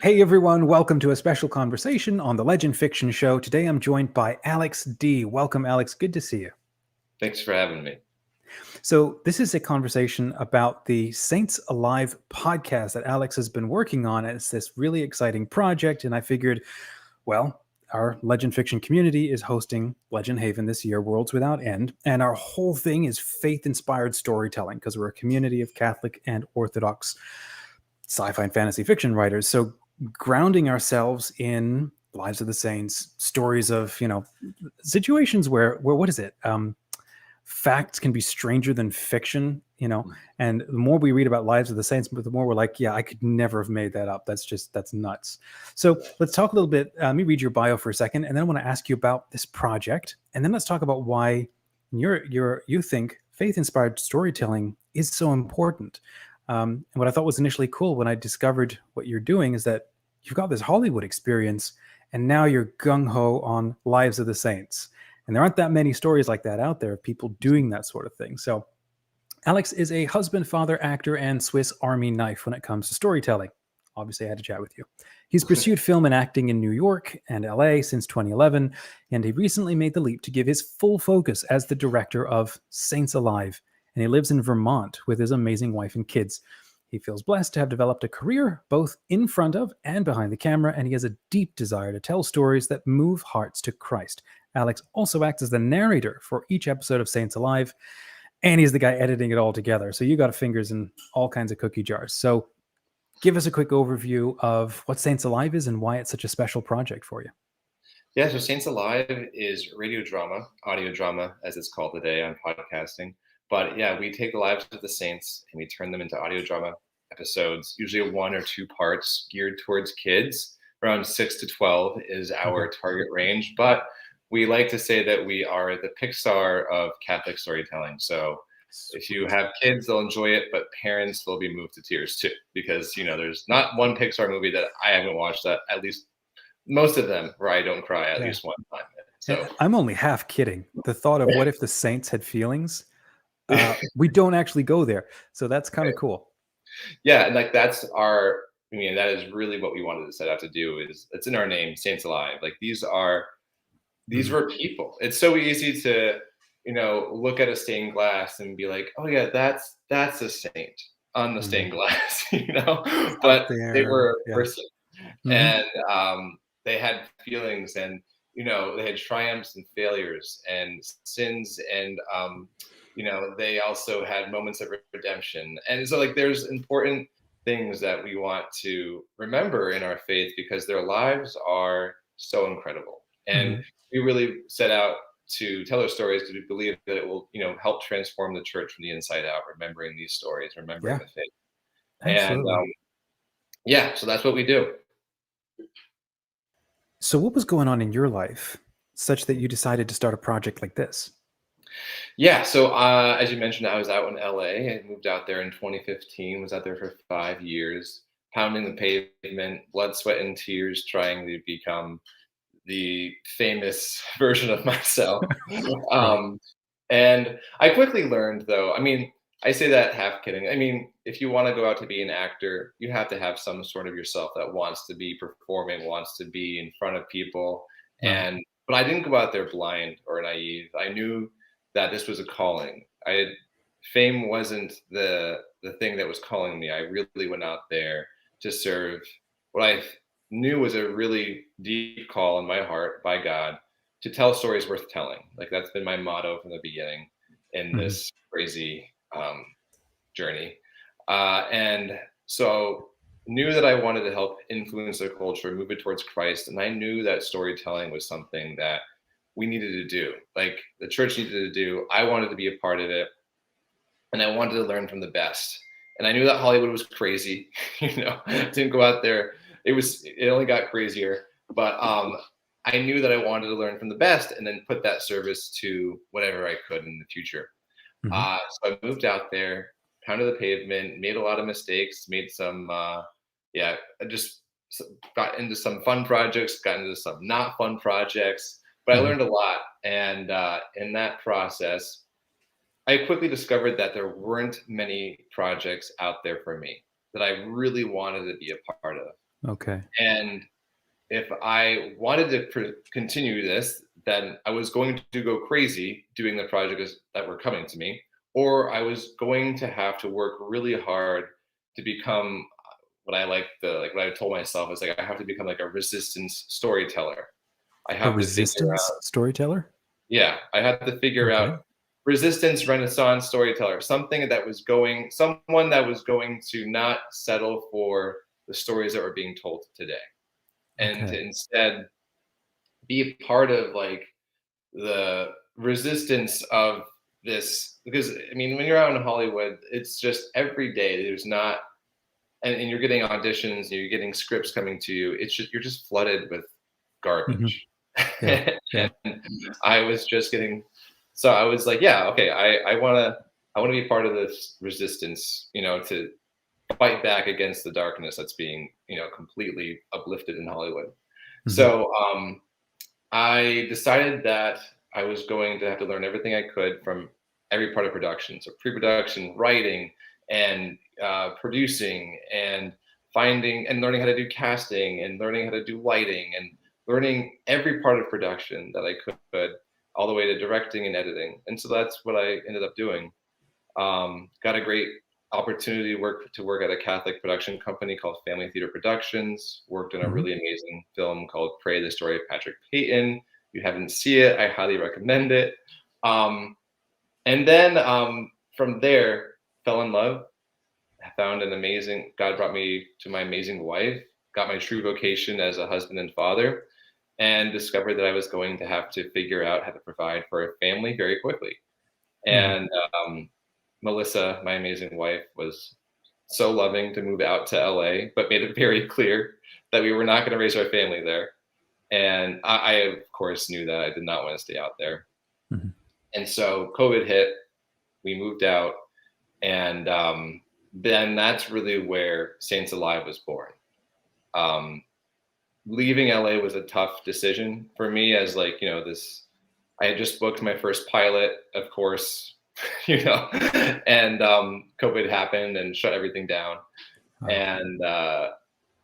Hey everyone, welcome to a special conversation on the Legend Fiction Show. Today I'm joined by Alex D. Welcome, Alex. Good to see you. Thanks for having me. So, this is a conversation about the Saints Alive podcast that Alex has been working on. It's this really exciting project, and I figured, well, our Legend Fiction community is hosting Legend Haven this year, Worlds Without End, and our whole thing is faith-inspired storytelling because we're a community of Catholic and Orthodox sci-fi and fantasy fiction writers. So grounding ourselves in lives of the saints, stories of, situations where what is it? Facts can be stranger than fiction, and the more we read about lives of the saints, the more we're like, yeah, I could never have made that up. That's nuts. So let's talk a little bit. Let me read your bio for a second, and then I want to ask you about this project, and then let's talk about why you think faith-inspired storytelling is so important. And what I thought was initially cool when I discovered what you're doing is that you've got this Hollywood experience, and now you're gung-ho on Lives of the Saints. And there aren't that many stories like that out there of people doing that sort of thing. So Alex is a husband, father, actor, and Swiss Army knife when it comes to storytelling. Obviously, I had to chat with you. He's pursued film and acting in New York and LA since 2011, and he recently made the leap to give his full focus as the director of Saints Alive, and he lives in Vermont with his amazing wife and kids. He feels blessed to have developed a career both in front of and behind the camera, and he has a deep desire to tell stories that move hearts to Christ. Alex also acts as the narrator for each episode of Saints Alive, and he's the guy editing it all together. So you got fingers in all kinds of cookie jars. So give us a quick overview of what Saints Alive is and why it's such a special project for you. Yeah, so Saints Alive is radio drama, audio drama, as it's called today on podcasting. But yeah, we take the lives of the saints and we turn them into audio drama episodes, usually 1 or 2 parts geared towards kids. Around 6 to 12 is our target range. But we like to say that we are the Pixar of Catholic storytelling. So if you have kids, they'll enjoy it, but parents will be moved to tears too, because there's not one Pixar movie that I haven't watched that at least most of them where I don't cry at least one time. So I'm only half kidding. The thought of what if the saints had feelings, we don't actually go there. So that's kind of cool. Yeah, and like that is really what we wanted to set out to do. Is it's in our name, Saints Alive. Like these were people. It's so easy to look at a stained glass and be like, oh yeah, that's a saint on the stained glass, but they were a person. And they had feelings, and they had triumphs and failures and sins, and they also had moments of redemption. And so like there's important things that we want to remember in our faith because their lives are so incredible. And we really set out to tell our stories because we believe that it will help transform the church from the inside out, remembering these stories, remembering the faith. Absolutely. And so that's what we do. So what was going on in your life such that you decided to start a project like this? Yeah, so as you mentioned, I was out in LA. I moved out there in 2015, was out there for 5 years, pounding the pavement, blood, sweat, and tears, trying to become the famous version of myself. And I quickly learned, though, I say that half kidding. If you want to go out to be an actor, you have to have some sort of yourself that wants to be performing, wants to be in front of people. But I didn't go out there blind or naive. I knew that this was a calling. Fame wasn't the thing that was calling me. I really went out there to serve what I knew was a really deep call in my heart by God to tell stories worth telling. Like that's been my motto from the beginning in this crazy journey. And so knew that I wanted to help influence the culture, move it towards Christ. And I knew that storytelling was something that we needed to do, like the church needed to do. I wanted to be a part of it, and I wanted to learn from the best. And I knew that Hollywood was crazy. Didn't go out there. It only got crazier. But I knew that I wanted to learn from the best and then put that service to whatever I could in the future. So I moved out there, pounded the pavement, made a lot of mistakes, made some, I just got into some fun projects, got into some not fun projects. But I learned a lot, and in that process, I quickly discovered that there weren't many projects out there for me that I really wanted to be a part of. Okay. And if I wanted to continue this, then I was going to go crazy doing the projects that were coming to me, or I was going to have to work really hard to become what I told myself is like I have to become like a resistance storyteller. I A have to figure resistance out, storyteller? yeah, I had to figure out Okay. resistance renaissance storyteller, someone that was going to not settle for the stories that were being told today, and to Okay. instead be a part of like the resistance of this. Because I mean, when you're out in Hollywood, it's just every day there's not, and you're getting auditions and you're getting scripts coming to you, it's just you're just flooded with Hmm. garbage. Yeah. Yeah. And I was just getting, so I was like, yeah, okay, I want to be part of this resistance, to fight back against the darkness that's being, completely uplifted in Hollywood. Hmm. So I decided that I was going to have to learn everything I could from every part of production. So pre-production, writing, and producing, and finding and learning how to do casting, and learning how to do lighting, and learning every part of production that I could, all the way to directing and editing. And so that's what I ended up doing. Got a great opportunity to work at a Catholic production company called Family Theater Productions. Worked on a Hmm. really amazing film called Pray: The Story of Patrick Peyton. If you haven't seen it, I highly recommend it. Um, and then from there, fell in love. Found an amazing. God brought me to my amazing wife. Got my true vocation as a husband and father, and discovered that I was going to have to figure out how to provide for a family very quickly. Hmm. And Melissa, my amazing wife, was so loving to move out to LA, but made it very clear that we were not going to raise our family there. And I, of course, knew that I did not want to stay out there. Hmm. And so COVID hit, we moved out, and then that's really where Saints Alive was born. Um, Leaving LA was a tough decision for me, as like, this, I had just booked my first pilot, of course, and COVID happened and shut everything down. Wow. And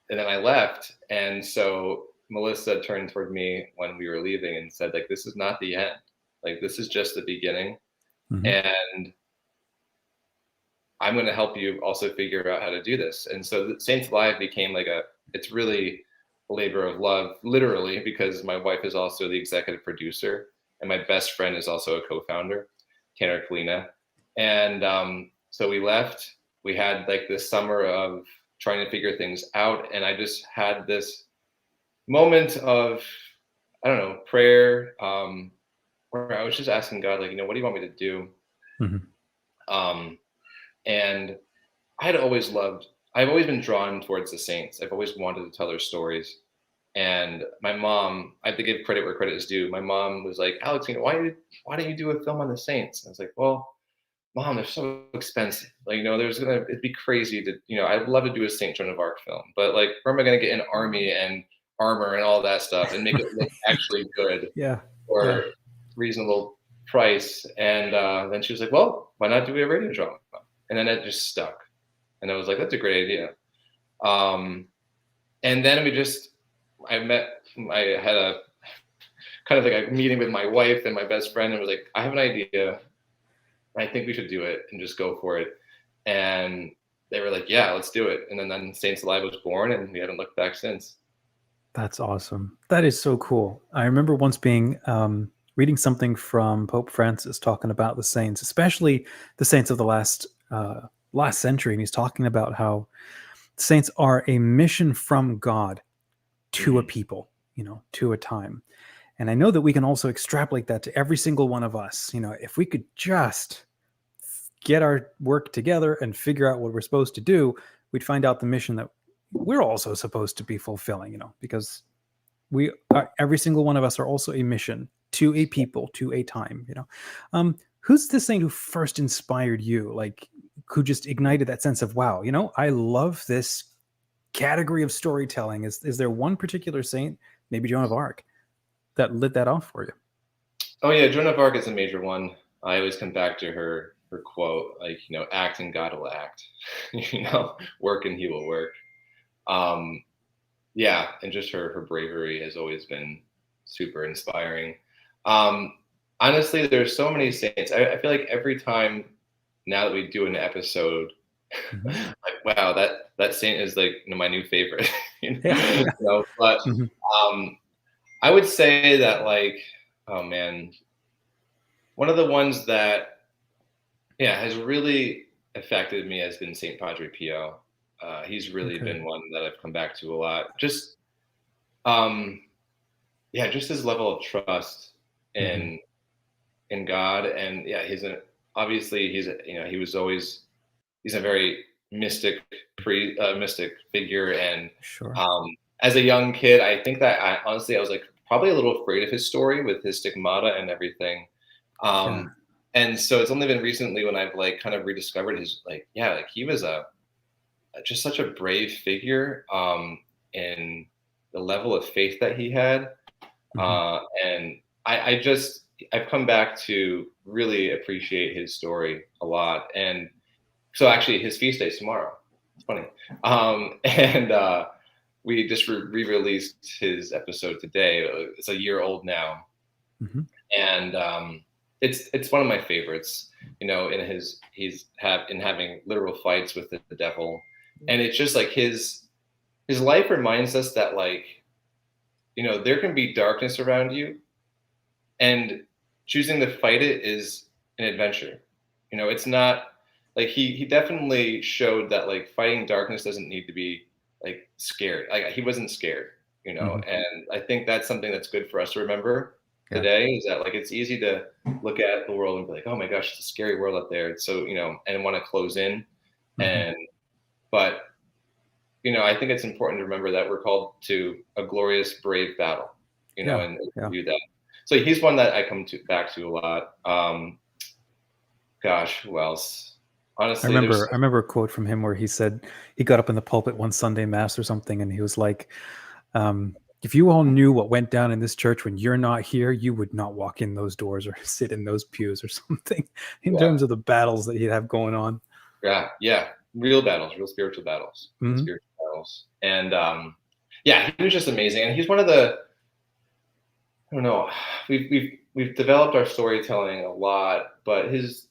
then I left. And so Melissa turned toward me when we were leaving and said, like, this is not the end. Like, this is just the beginning. Hmm. And I'm going to help you also figure out how to do this. And so Saints Live became like it's really a labor of love, literally, because my wife is also the executive producer and my best friend is also a co-founder, Tanner Kalina. And so we left. We had like this summer of trying to figure things out. And I just had this moment of, I don't know, prayer, where I was just asking God, like, what do you want me to do? Hmm. Um, and I had always loved, I've always been drawn towards the saints. I've always wanted to tell their stories. And my mom, I have to give credit where credit is due. My mom was like, Alex, why don't you do a film on the saints? And I was like, well, Mom, they're so expensive. Like, it'd be crazy to, I'd love to do a Saint Joan of Arc film, but like, where am I going to get an army and armor and all that stuff and make it look actually good Yeah. Yeah. for reasonable price? And then she was like, well, why not do a radio drama? And then it just stuck. And I was like, that's a great idea. Um, and then I had a kind of like a meeting with my wife and my best friend and was like, I have an idea. I think we should do it and just go for it. And they were like, yeah, let's do it. And then Saints Alive was born and we haven't looked back since. That's awesome. That is so cool. I remember once being reading something from Pope Francis talking about the saints, especially the saints of the last century, and he's talking about how saints are a mission from God to a Mm-hmm. people, to a time. And I know that we can also extrapolate that to every single one of us. If we could just get our work together and figure out what we're supposed to do, we'd find out the mission that we're also supposed to be fulfilling, because every single one of us are also a mission to a people, to a time. Who's the saint who first inspired you, like who just ignited that sense of, wow, I love this category of storytelling? Is there one particular saint, maybe Joan of Arc, that lit that off for you? Oh yeah, Joan of Arc is a major one. I always come back to her quote, like, act and God will act. Work and he will work. Um, Yeah, and just her bravery has always been super inspiring. Um, Honestly, there's so many saints. I feel like every time now that we do an episode, Hmm. like wow, that saint is like my new favorite. Yeah, yeah. But Hmm. um, I would say that like, oh man, one of the ones that yeah has really affected me has been Saint Padre Pio. He's really Okay. been one that I've come back to a lot. Just um, yeah, just his level of trust Hmm. in God, and yeah, obviously he was always he's a very mystic figure, and Sure. um, as a young kid, I think that I was like probably a little afraid of his story with his stigmata and everything, Yeah. um, and so it's only been recently when I've like kind of rediscovered his like yeah like he was a just such a brave figure in the level of faith that he had Hmm. and I just I've come back to really appreciate his story a lot. And so actually his feast day is tomorrow. It's funny. And we just re-released his episode today. It's a year old now, Hmm. and it's one of my favorites. You know, in having literal fights with the devil, and it's just like his life reminds us that like there can be darkness around you, and choosing to fight it is an adventure. It's not like he definitely showed that like fighting darkness doesn't need to be like scared. Like he wasn't scared, Hmm. and I think that's something that's good for us to remember Yeah. today, is that like it's easy to look at the world and be like, oh my gosh, it's a scary world out there. It's so, and want to close in. Hmm. And but I think it's important to remember that we're called to a glorious, brave battle, Yeah. and Yeah. do that. So he's one that I come to back to a lot. Gosh, who else? Honestly, there's I remember a quote from him where he said he got up in the pulpit one Sunday mass or something, and he was like, "If you all knew what went down in this church when you're not here, you would not walk in those doors or sit in those pews or something." In yeah, terms of the battles that he'd have going on. yeah, real battles, real spiritual battles, Hmm. and yeah, he was just amazing, and he's one of the I don't know. We've developed our storytelling a lot, but his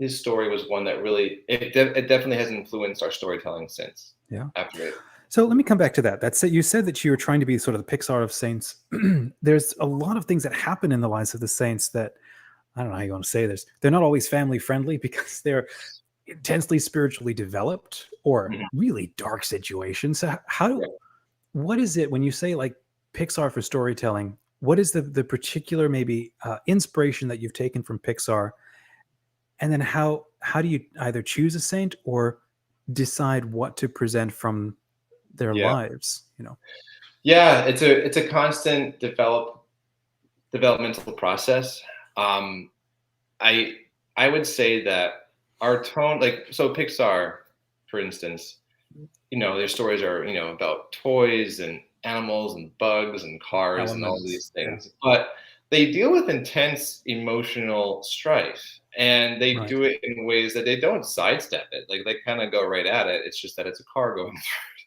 story was one that really it definitely has influenced our storytelling since Yeah. after it. So let me come back to that. That's it. You said that you were trying to be sort of the Pixar of saints. There's a lot of things that happen in the lives of the saints that I don't know how you want to say this. They're not always family friendly because they're intensely spiritually developed or Mhm. really dark situations. So how Yeah, what is it when you say like Pixar for storytelling? What is the particular maybe inspiration that you've taken from Pixar, and then how do you either choose a saint or decide what to present from their yeah, lives? You know. yeah. It's a constant developmental process. Um, I I would say that our tone, like so Pixar, for instance, their stories are about toys and animals and bugs and cars and all of Elements. these Yeah. things, but they deal with intense emotional strife, and they Right. do it in ways that they don't sidestep it. Like they kind of go right at it. It's just that it's a car going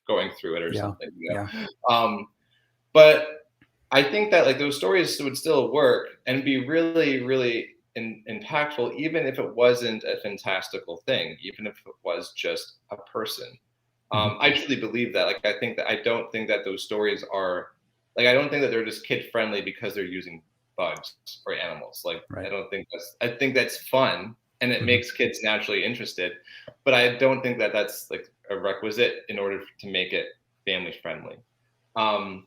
going through it or Yeah. something. Yeah. But I think that like those stories would still work and be really, really impactful, even if it wasn't a fantastical thing, even if it was just a person. Mhm. I truly believe that. Like, I don't think that those stories are like, I don't think that they're just kid friendly because they're using bugs or animals. Like, I Right. don't think I think that's fun and it Mhm. makes kids naturally interested, but I don't think that that's like a requisite in order to make it family friendly. Um,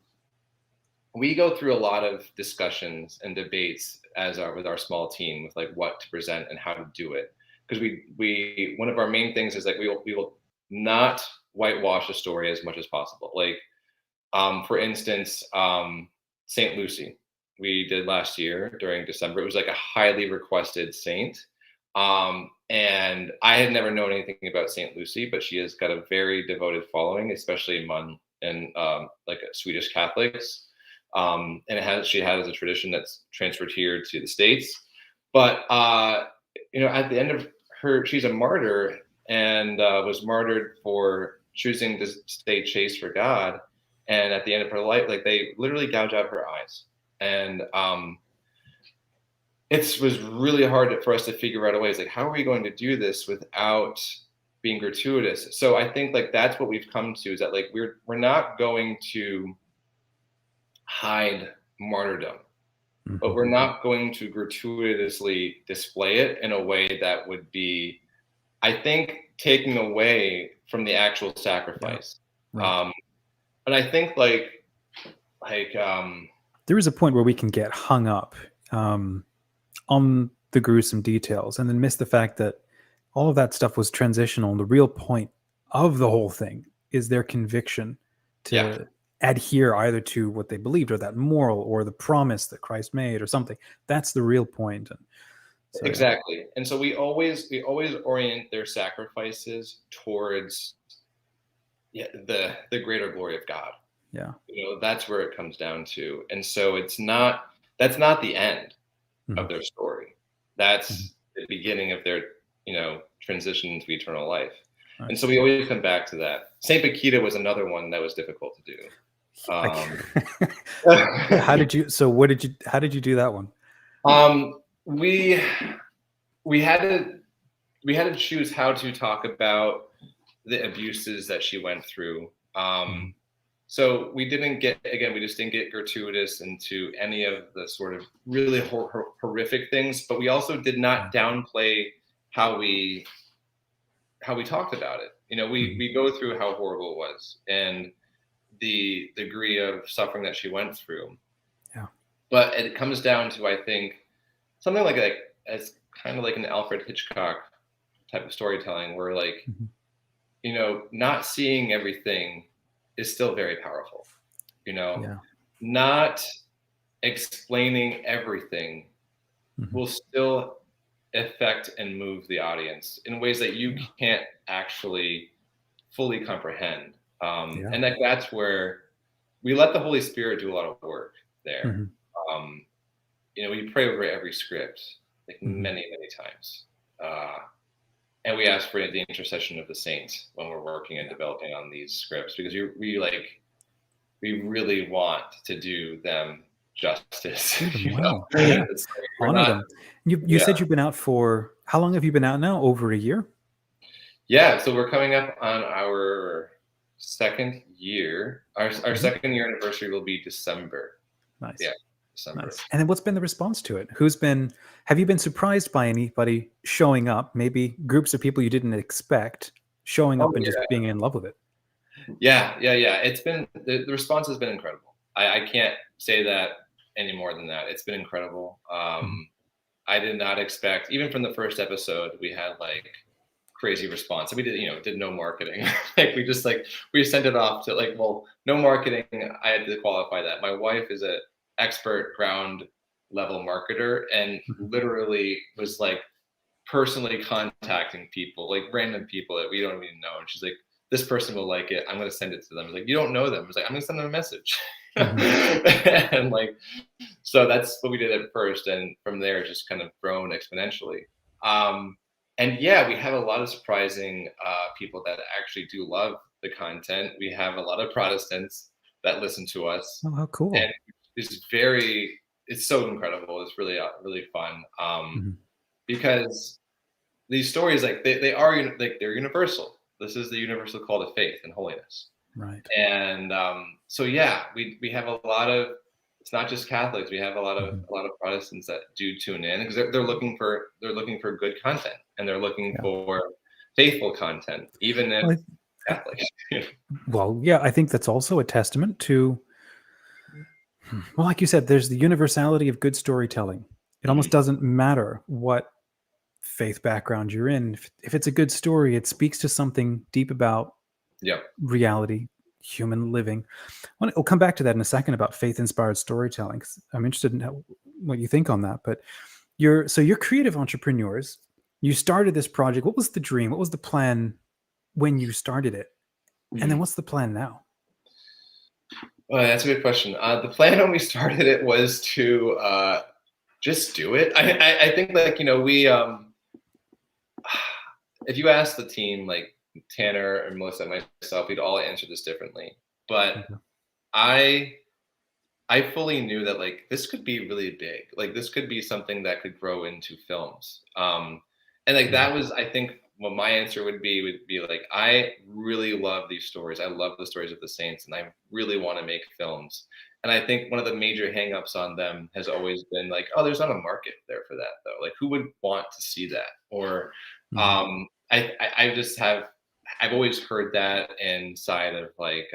we go through a lot of discussions and debates with our small team with like what to present and how to do it, because we one of our main things is like we will not whitewash a story as much as possible. Like for instance, Saint Lucy we did last year during December. It was like a highly requested saint, and I had never known anything about Saint Lucy, but she has got a very devoted following, especially among and like Swedish Catholics. And she has a tradition that's transferred here to the States. But at the end of she's a martyr, and was martyred for choosing to stay chaste for God. And at the end of her life, like they literally gouge out her eyes. And it was really hard for us to figure out a way. It's like, how are we going to do this without being gratuitous? So I think like that's what we've come to, is that like we're not going to hide martyrdom, but we're not going to gratuitously display it in a way that would be, I think, taking away from the actual sacrifice. Yeah. Right. But I think like there is a point where we can get hung up on the gruesome details and then miss the fact that all of that stuff was transitional. And the real point of the whole thing is their conviction to adhere either to what they believed or that moral or the promise that Christ made or something. That's the real point. And so, exactly. Yeah. And so we always orient their sacrifices towards the greater glory of God. Yeah. That's where it comes down to. And so that's not the end of their story. That's the beginning of their, transition into eternal life. Right. And so we always come back to that. Saint Paquita was another one that was difficult to do. How did you do that one? We had to choose how to talk about the abuses that she went through. So we just didn't get gratuitous into any of the sort of really horrific things, but we also did not downplay how we talked about it. We go through how horrible it was and the degree of suffering that she went through. Yeah. But it comes down to, I think, something like as kind of like an Alfred Hitchcock type of storytelling where like, not seeing everything is still very powerful, not explaining everything will still affect and move the audience in ways that you can't actually fully comprehend. And that's where we let the Holy Spirit do a lot of work there. We pray over every script, like many, many times. And we ask for the intercession of the saints when we're working and developing on these scripts, because we really want to do them justice. Wow. Yeah. Honor them. You said you've been out for, how long have you been out now? Over a year? Yeah. So we're coming up on our second year. Our second year anniversary will be December. Nice. Yeah. December. Nice. And then what's been the response to it? Have you been surprised by anybody showing up, maybe groups of people you didn't expect showing up and just being in love with it? Yeah. It's been, the response has been incredible. I can't say that any more than that. It's been incredible. I did not expect, even from the first episode, we had like crazy response. We did no marketing. We sent it off to no marketing. I had to qualify that. My wife is an expert ground level marketer and literally was like personally contacting people, like random people that we don't even know. And she's like, this person will like it. I'm going to send it to them. Like, you don't know them. I was like, I'm going to send them a message. And so that's what we did at first. And from there, it's just kind of grown exponentially. And yeah, we have a lot of surprising people that actually do love the content. We have a lot of Protestants that listen to us. Oh, how cool. And it's so incredible. It's really, really fun. Because these stories, they're universal. This is the universal call to faith and holiness. Right. And so yeah, we have a lot of, it's not just Catholics. We have a lot of Protestants that do tune in because they're looking for good content and they're looking for faithful content, even if Catholics. Well, yeah, I think that's also a testament to, well, like you said, there's the universality of good storytelling. It almost doesn't matter what faith background you're in. If it's a good story, it speaks to something deep about reality, human living. We'll come back to that in a second about faith-inspired storytelling, because I'm interested in what you think on that. But you're creative entrepreneurs. You started this project. What was the dream? What was the plan when you started it? And then what's the plan now? Well, that's a good question. The plan when we started it was to just do it. I think we if you ask the team, like Tanner and Melissa and myself, we'd all answer this differently. But I fully knew that like this could be really big. Like this could be something that could grow into films. And like Mhm. that was, I think, what my answer would be like, I really love these stories. I love the stories of the saints, and I really want to make films. And I think one of the major hangups on them has always been like, oh, there's not a market there for that though. Like, who would want to see that? Or Mhm. I just have I've always heard that inside of like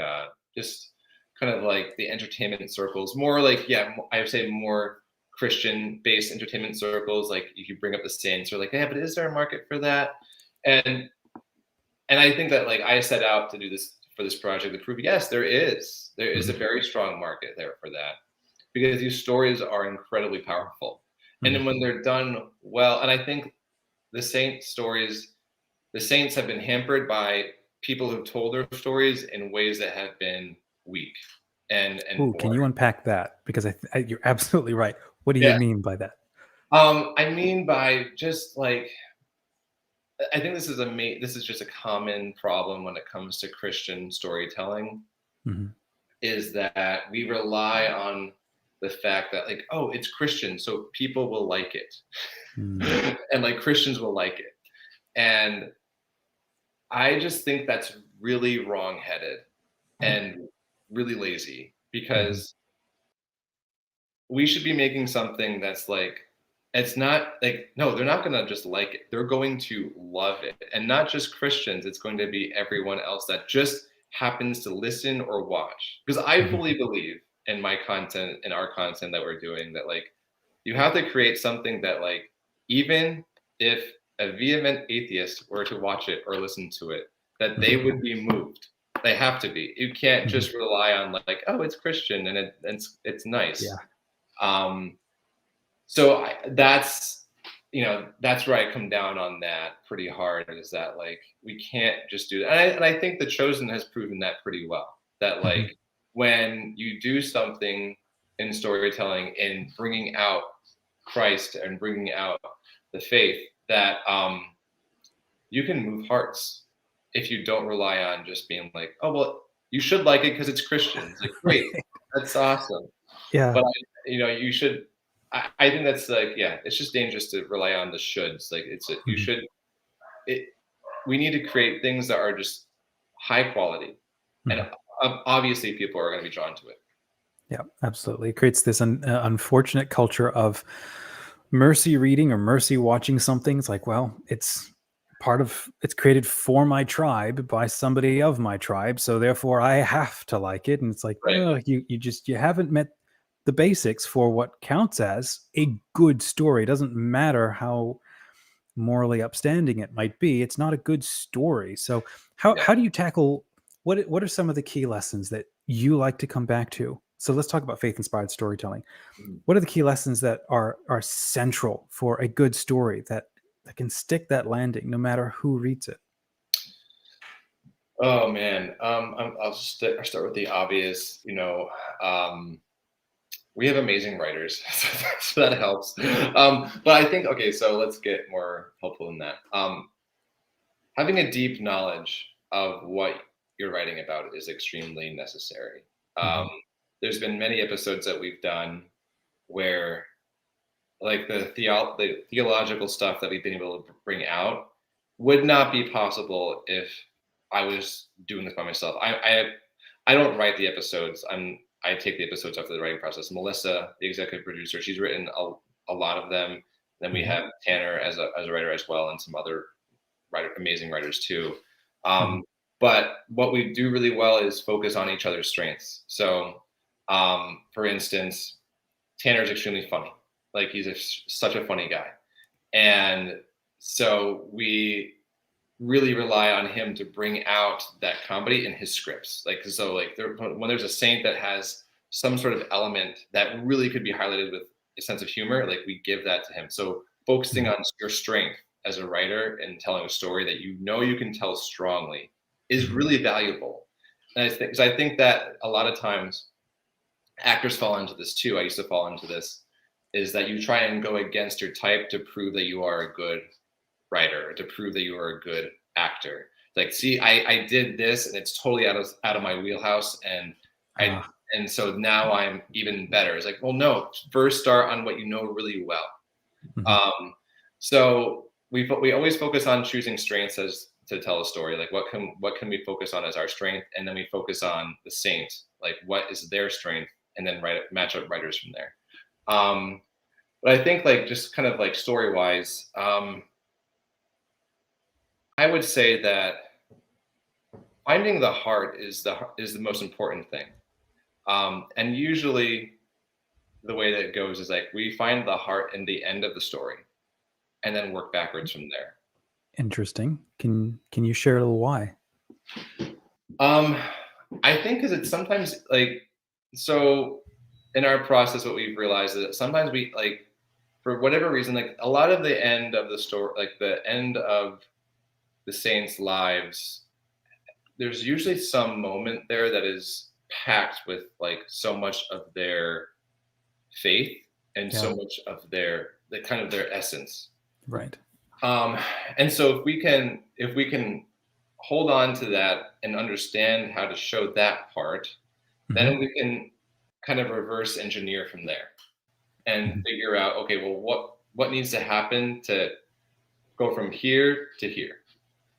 just kind of like the entertainment circles, more like I would say more Christian based entertainment circles. Like if you bring up the saints, or like, yeah, but is there a market for that? And I think that like I set out to do this for this project to prove yes, there is. There is a Mhm. very strong market there for that, because these stories are incredibly powerful. And Mhm. then when they're done well, and I think the saint stories, the saints have been hampered by people who've told their stories in ways that have been weak and Ooh, can you boring. unpack that? Because you're absolutely right. What do you Yeah. mean by that? I mean by just like I think this is just a common problem when it comes to Christian storytelling, Mhm. is that we rely on the fact that like, oh, it's Christian, so people will like it. Mm. And like Christians will like it. And I just think that's really wrong-headed and really lazy, Mhm. because we should be making something that's like, it's not like, no, they're not going to just like it, they're going to love it. And not just Christians, it's going to be everyone else that just happens to listen or watch, because I Mhm. fully believe in my content, in our content that we're doing, that like you have to create something that like, even if a vehement atheist were to watch it or listen to it, that they Mhm. would be moved. They have to be. You can't Mhm. just rely on like, oh, it's Christian and it's Yeah. nice. um so that's, that's where I come down on that pretty hard, is that like we can't just do that. And I think the Chosen has proven that pretty well, that Mhm. like when you do something in storytelling, in bringing out Christ and bringing out the faith, that you can move hearts if you don't rely on just being like, oh well, you should like it because it's Christian. It's like, great, Right. that's awesome. Yeah. But you should. I think that's like, yeah, it's just dangerous to rely on the shoulds. Like you Mhm. should. It We need to create things that are just high quality, and Mhm. obviously people are going to be drawn to it. Yeah, absolutely. It creates this unfortunate culture of mercy reading or mercy watching something. It's like, well, it's created for my tribe by somebody of my tribe, so therefore I have to like it. And it's like, Right. no, you haven't met the basics for what counts as a good story. It doesn't matter how morally upstanding it might be. It's not a good story. So Yeah. how do you tackle what are some of the key lessons that you like to come back to? So let's talk about faith inspired storytelling. Mhm. What are the key lessons that are central for a good story that can stick that landing no matter who reads it? Oh man. I'll start with the obvious. We have amazing writers, so that helps. But I think, okay, so let's get more helpful than that. Having a deep knowledge of what you're writing about is extremely necessary. Um, Mhm. there's been many episodes that we've done where, like the theological stuff that we've been able to bring out would not be possible if I was doing this by myself. I don't write the episodes. I take the episodes after the writing process. Melissa, the executive producer, she's written a lot of them. Then we Mhm. have Tanner as a writer as well, and some other amazing writers too. Mhm. Um, but what we do really well is focus on each other's strengths. So, for instance, Tanner's extremely funny. Like such a funny guy, and so we really rely on him to bring out that comedy in his scripts. Like so, like when there's a saint that has some sort of element that really could be highlighted with a sense of humor, like we give that to him. So focusing Mhm. on your strength as a writer and telling a story that you can tell strongly is Mhm. really valuable. And I think that a lot of times actors fall into this too. I used to fall into this, is that you try and go against your type to prove that you are a good writer, to prove that you are a good actor. Like, see, I did this and it's totally out of my wheelhouse, and I Ah. and so now I'm even better. It's like, well, no, first start on what you know really well. So we always focus on choosing strengths as to tell a story. Like what can we focus on as our strength, and then we focus on the saint, like what is their strength, and then match up writers from there. But I think like just kind of like story wise, I would say that finding the heart is the most important thing. And usually the way that it goes is like we find the heart in the end of the story and then work backwards from there. Interesting. Can you share a little why? I think because it's sometimes like, so in our process, what we've realized is that sometimes we like, for whatever reason, like a lot of the end of the story, like the end of the saints' lives, there's usually some moment there that is packed with like so much of their faith and so much of their kind of their essence. Right. And so if we can hold on to that and understand how to show that part, then we can kind of reverse engineer from there and figure out, okay, well, what needs to happen to go from here to here?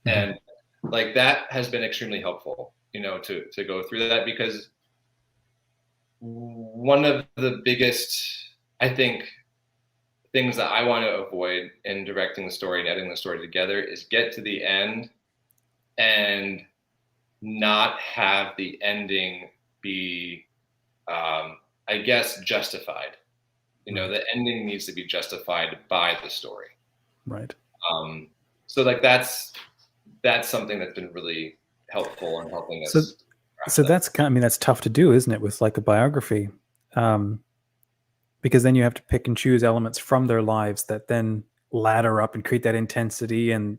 And like that has been extremely helpful, to go through that, because one of the biggest, I think, things that I want to avoid in directing the story and editing the story together is get to the end and not have the ending be, I guess, justified. The ending needs to be justified by the story. Right. So like that's something that's been really helpful in helping us. So that's that's tough to do, isn't it, with like a biography? Because then you have to pick and choose elements from their lives that then ladder up and create that intensity and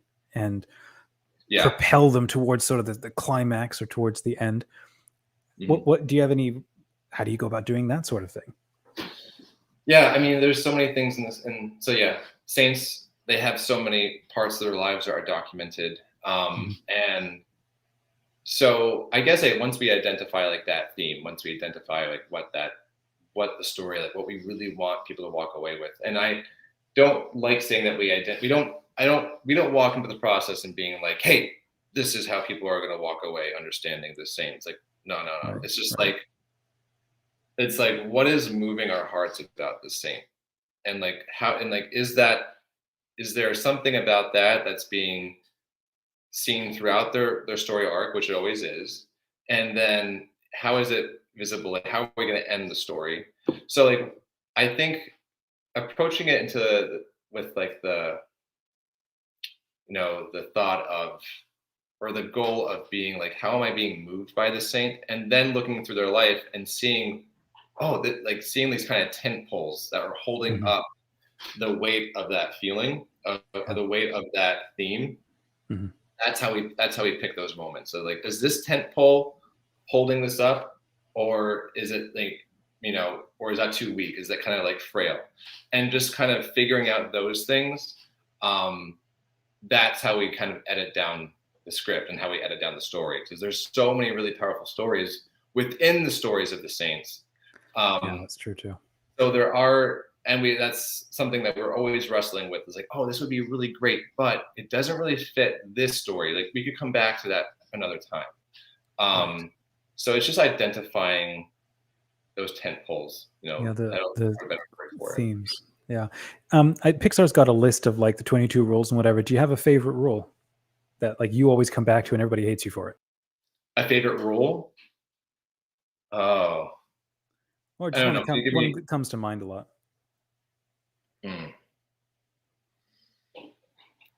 propel them towards sort of the climax or towards the end. What do you have any? How do you go about doing that sort of thing? Yeah, I mean, there's so many things in this, and so saints, they have so many parts of their lives that are documented, and so I guess once we identify like that theme, once we identify like what the story, like what we really want people to walk away with, and I don't like saying that we don't walk into the process and being like, hey, this is how people are going to walk away understanding the saints. Like, no. Right, it's just like, it's like, what is moving our hearts about the saint, and like how, and like, is there something about that that's being seen throughout their story arc, which it always is, and then how is it visible? Like, how are we going to end the story? So like, I think approaching it with like the thought of, or the goal of being like, how am I being moved by the saint? And then looking through their life and seeing, seeing these kind of tent poles that are holding up the weight of that feeling, the weight of that theme. That's how we pick those moments. So like, is this tent pole holding this up, or is it like, or is that too weak? Is that kind of like frail? And just kind of figuring out those things. That's how we kind of edit down the script and how we edit down the story, because there's so many really powerful stories within the stories of the saints. That's true too. So there are, and that's something that we're always wrestling with, is like, oh, this would be really great, but it doesn't really fit this story. Like, we could come back to that another time. So it's just identifying those tent poles, the themes. Yeah. Pixar's got a list of like the 22 rules and whatever. Do you have a favorite rule that like you always come back to and everybody hates you for it? A favorite rule? Oh. Or just one that comes to mind a lot.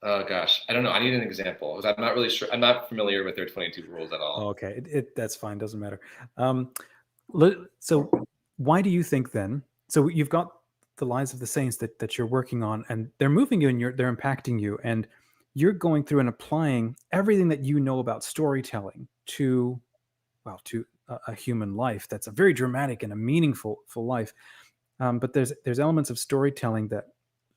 Oh gosh, I don't know. I need an example, because I'm not really sure. I'm not familiar with their 22 rules at all. Oh, okay, that's fine. Doesn't matter. So why do you think then? So you've got the lives of the saints that you're working on, and they're moving you, and they're impacting you, and you're going through and applying everything that you know about storytelling to a human life that's a very dramatic and a meaningful life. But there's elements of storytelling that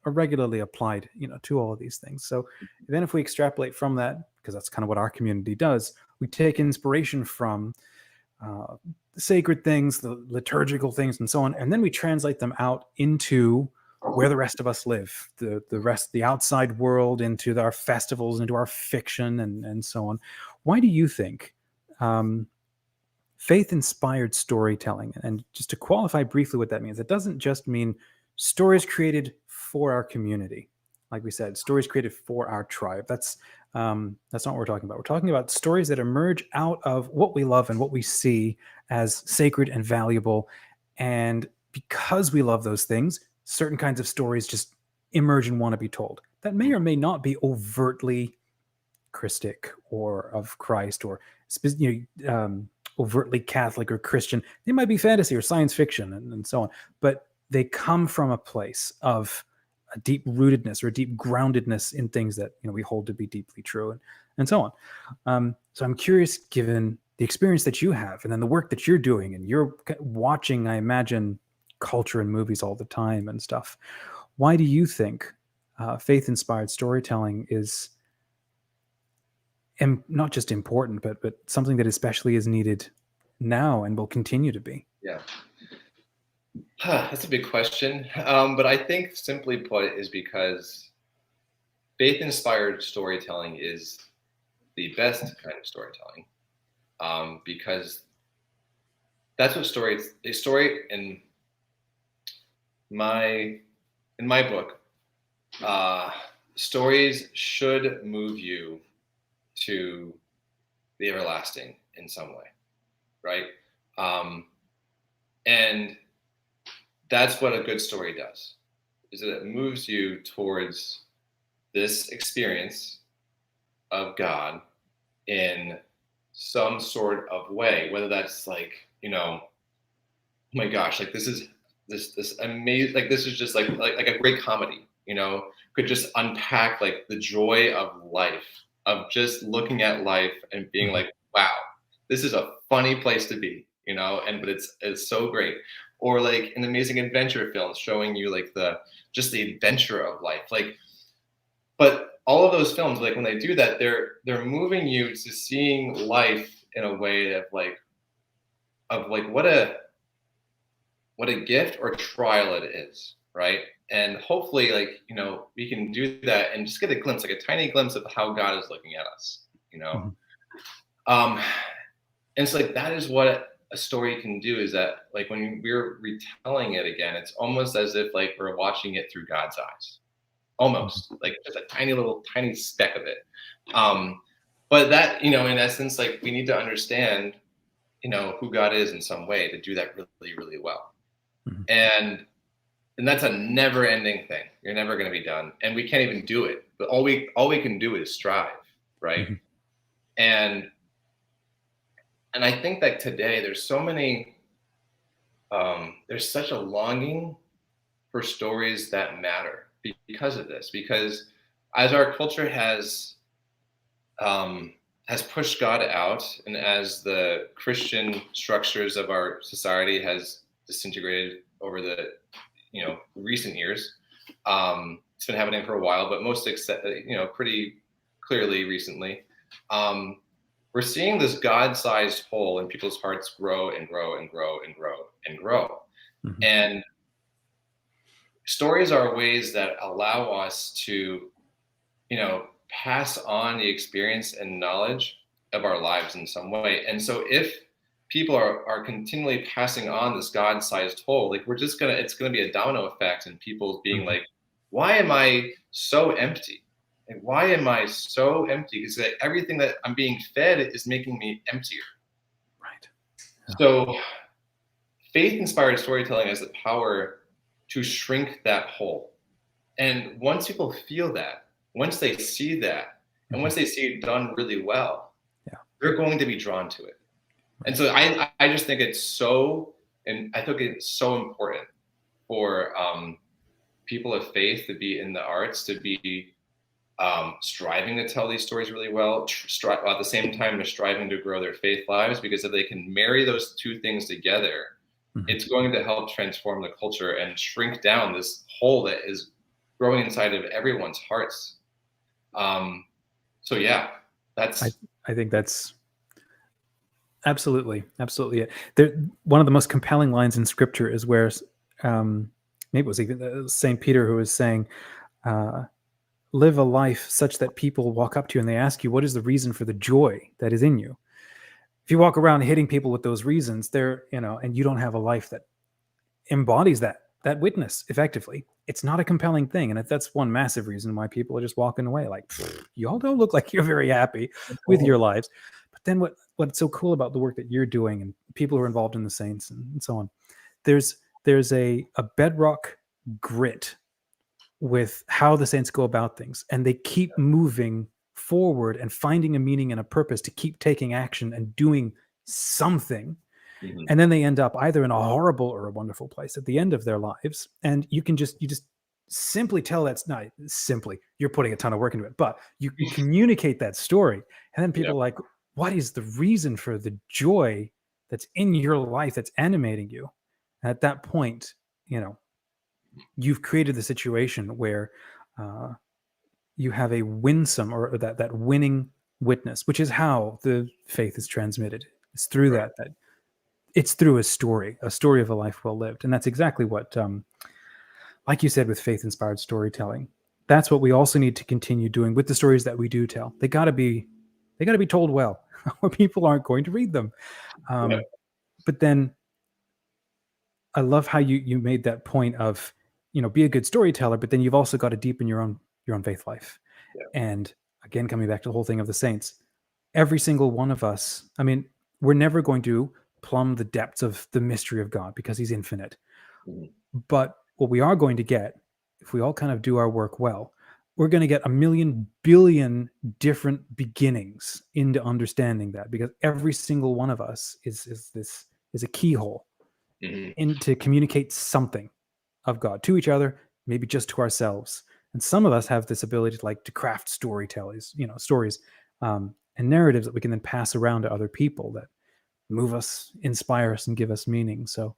are regularly applied, to all of these things. So then if we extrapolate from that, because that's kind of what our community does, we take inspiration from sacred things, the liturgical things, and so on, and then we translate them out into where the rest of us live, the outside world, into our festivals, into our fiction, and so on. Why do you think faith-inspired storytelling, and just to qualify briefly what that means, it doesn't just mean stories created for our community, like we said, stories created for our tribe. That's not what we're talking about. We're talking about stories that emerge out of what we love and what we see as sacred and valuable. And because we love those things, certain kinds of stories just emerge and want to be told. That may or may not be overtly Christic or of Christ, or overtly Catholic or Christian. They might be fantasy or science fiction, and so on. But they come from a place of a deep rootedness or a deep groundedness in things that we hold to be deeply true, and so on. So I'm curious, given the experience that you have, and then the work that you're doing, and you're watching, I imagine, culture and movies all the time and stuff. Why do you think faith-inspired storytelling is not just important, but something that especially is needed now and will continue to be? Yeah. That's a big question. But I think simply put is because faith-inspired storytelling is the best kind of storytelling. Because that's what a story in my book, stories should move you to the everlasting in some way, right? And that's what a good story does, is that it moves you towards this experience of God in some sort of way, whether that's like, oh my gosh, like this is amazing, like this is just like a great comedy, could just unpack like the joy of life, of just looking at life and being like, wow, this is a funny place to be, but it's so great. Or like an amazing adventure film showing you like the adventure of life. Like, but all of those films, like when they do that, they're moving you to seeing life in a way of like what a gift or trial it is, right? And hopefully, like, we can do that and just get a glimpse, like a tiny glimpse of how God is looking at us, and so like that is what a story can do, is that like when we're retelling it again, it's almost as if like we're watching it through God's eyes, almost like just a tiny speck of it. But that, in essence, like we need to understand, who God is in some way to do that really, really well. And that's a never-ending thing. You're never going to be done, and we can't even do it. But all we can do is strive, right? And I think that today there's so many. There's such a longing for stories that matter because of this. Because as our culture has pushed God out, and as the Christian structures of our society has disintegrated over the recent years. It's been happening for a while, but pretty clearly recently. We're seeing this God-sized hole in people's hearts grow and grow and grow and grow and grow. And stories are ways that allow us to, pass on the experience and knowledge of our lives in some way. And so if people are continually passing on this God-sized hole, like it's gonna be a domino effect, and people being like, why am I so empty? Like, why am I so empty? Because everything that I'm being fed is making me emptier. Right. Yeah. So faith-inspired storytelling has the power to shrink that hole. And once people feel that, once they see that, and once they see it done really well, they're going to be drawn to it. And so I just think it's so important for people of faith to be in the arts, to be striving to tell these stories really well, at the same time they're striving to grow their faith lives, because if they can marry those two things together, it's going to help transform the culture and shrink down this hole that is growing inside of everyone's hearts. So yeah, that's. I think that's Absolutely, absolutely. One of the most compelling lines in Scripture is where maybe it was even Saint Peter who was saying, uh, "Live a life such that people walk up to you and they ask you, what is the reason for the joy that is in you?" If you walk around hitting people with those reasons, and you don't have a life that embodies that witness effectively, it's not a compelling thing. And that's one massive reason why people are just walking away like, y'all don't look like you're very happy with your lives. But then what's so cool about the work that you're doing and people who are involved in the saints and so on, there's a bedrock grit with how the saints go about things, and they keep moving forward and finding a meaning and a purpose to keep taking action and doing something. Mhm. And then they end up either in a horrible or a wonderful place at the end of their lives. And you just simply tell that's not simply, you're putting a ton of work into it, but you communicate that story. And then people Yep. are like, what is the reason for the joy that's in your life that's animating you? And at that point, you've created the situation where uh, you have a winsome or that winning witness, which is how the faith is transmitted. It's through Right. that it's through a story of a life well lived. And that's exactly what, like you said, with faith-inspired storytelling, that's what we also need to continue doing with the stories that we do tell. They got to be told well, or people aren't going to read them. Yep. But then I love how you made that point of, be a good storyteller, but then you've also got to deepen your own faith life. Yep. And again, coming back to the whole thing of the saints, every single one of us, I mean, we're never going to plumb the depths of the mystery of God because he's infinite. Mhm. But what we are going to get, if we all kind of do our work well, we're going to get a million billion different beginnings into understanding that, because every single one of us is a keyhole Mhm. to communicate something of God to each other, maybe just to ourselves. And some of us have this ability to craft stories, and narratives that we can then pass around to other people that move us, inspire us, and give us meaning. So,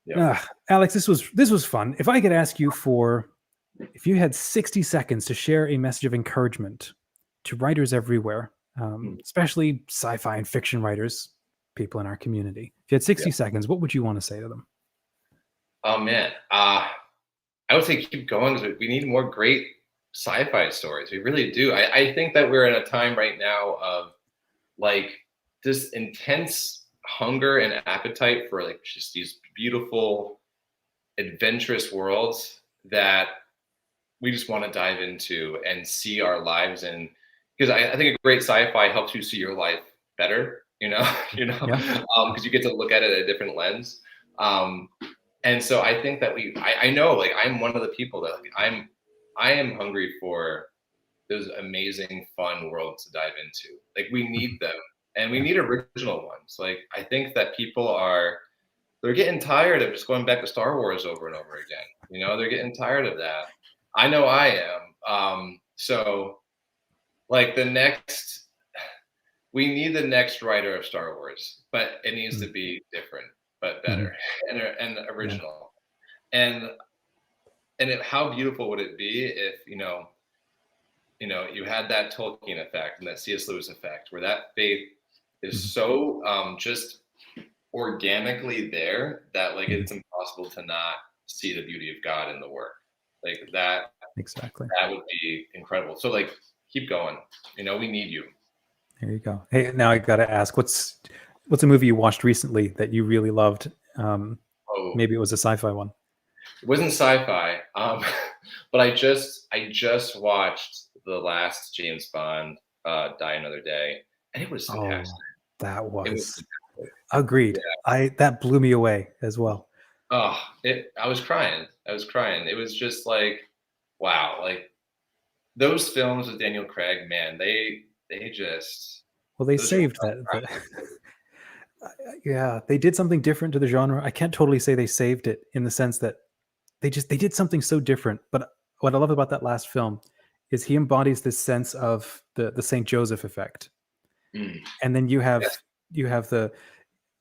Yep. Alex, this was fun. If I could ask you if you had 60 seconds to share a message of encouragement to writers everywhere, Mhm. especially sci-fi and fiction writers, people in our community, if you had 60 Yep. seconds, what would you want to say to them? Oh man. I would say keep going because we need more great sci-fi stories. We really do. I think that we're in a time right now of like this intense hunger and appetite for like just these beautiful, adventurous worlds that we just want to dive into and see our lives in. Because I think a great sci-fi helps you see your life better. Yeah. Because you get to look at it at a different lens. Um, and so I think that I know, like, I'm one of the people that like, I am hungry for those amazing, fun worlds to dive into. Like, we need them, and we Yeah. need original ones. Like, I think that they're getting tired of just going back to Star Wars over and over again. They're getting tired of that. I know I am. So like we need the next writer of Star Wars, but it needs to be different, but Mm-hmm. better and Yeah. original. And how beautiful would it be if you had that Tolkien effect and that C.S. Lewis effect, where that faith is Mm-hmm. so just organically there that like Mm-hmm. it's impossible to not see the beauty of God in the work. Like that Exactly. that would be incredible. So like keep going. We need you. There you go. Hey, now I got to ask, what's a movie you watched recently that you really loved? Um, Oh, Maybe it was a sci-fi one. it wasn't sci-fi. But I just watched the last James Bond, Die Another Day, and it was Oh, fantastic. that It was was fantastic. agreed. Yeah. That blew me away as well. Oh, I was crying. I was crying. It was just like, wow. Like those films with Daniel Craig, man, they just Well, they those are saved that. Yeah, they did something different to the genre. I can't totally say they saved it in the sense that they did something so different. But what I love about that last film is he embodies this sense of the Saint Joseph effect, mm, and then you yes. have the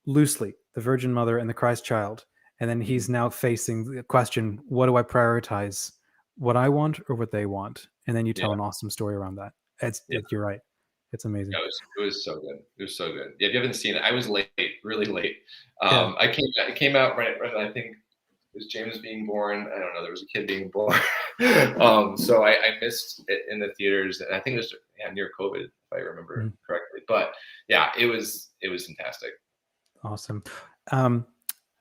loosely the Virgin Mother and the Christ Child, and then Mhm. he's now facing the question: what do I prioritize? What I want or what they want? And then you tell Yeah. an awesome story around that. Yeah. You're right. It's amazing. It was so good. It was so good. Yeah, if you haven't seen it, I was late, really late. Yeah. It came out right I think it was James being born. I don't know. There was a kid being born. So I missed it in the theaters, and I think it was near COVID, if I remember Mhm. correctly. But yeah, it was fantastic. Awesome.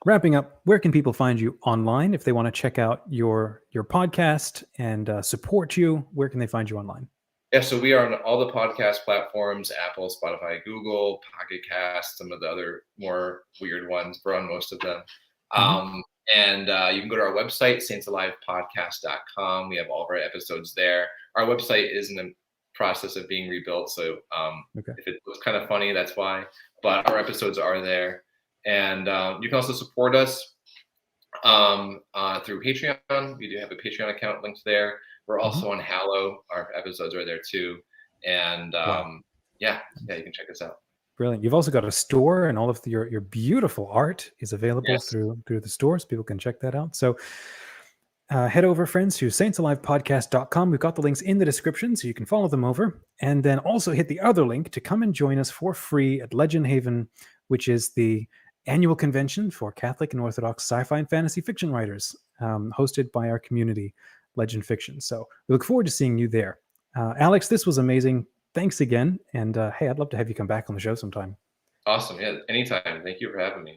Wrapping up, where can people find you online if they want to check out your podcast and support you? Where can they find you online? Yeah, so we are on all the podcast platforms: Apple, Spotify, Google, Pocket Cast, some of the other more weird ones. We're on most of them. Mhm. And you can go to our website, saintsalivepodcast.com. We have all of our episodes there. Our website is in the process of being rebuilt, so Okay. if it looks kind of funny, that's why. But our episodes are there. And you can also support us through Patreon. We do have a Patreon account linked there. We're Mhm. also on Hallow. Our episodes are there too. And Wow. yeah, you can check us out. Brilliant. You've also got a store, and all of your beautiful art is available Yes. through the store, so people can check that out. So head over, friends, to saintsalivepodcast.com. We've got the links in the description, so you can follow them over. And then also hit the other link to come and join us for free at Legend Haven, which is the annual convention for Catholic and Orthodox sci-fi and fantasy fiction writers, hosted by our community, Legend Fiction. So we look forward to seeing you there. Alex, this was amazing. Thanks again. And hey, I'd love to have you come back on the show sometime. Awesome. Yeah, anytime. Thank you for having me.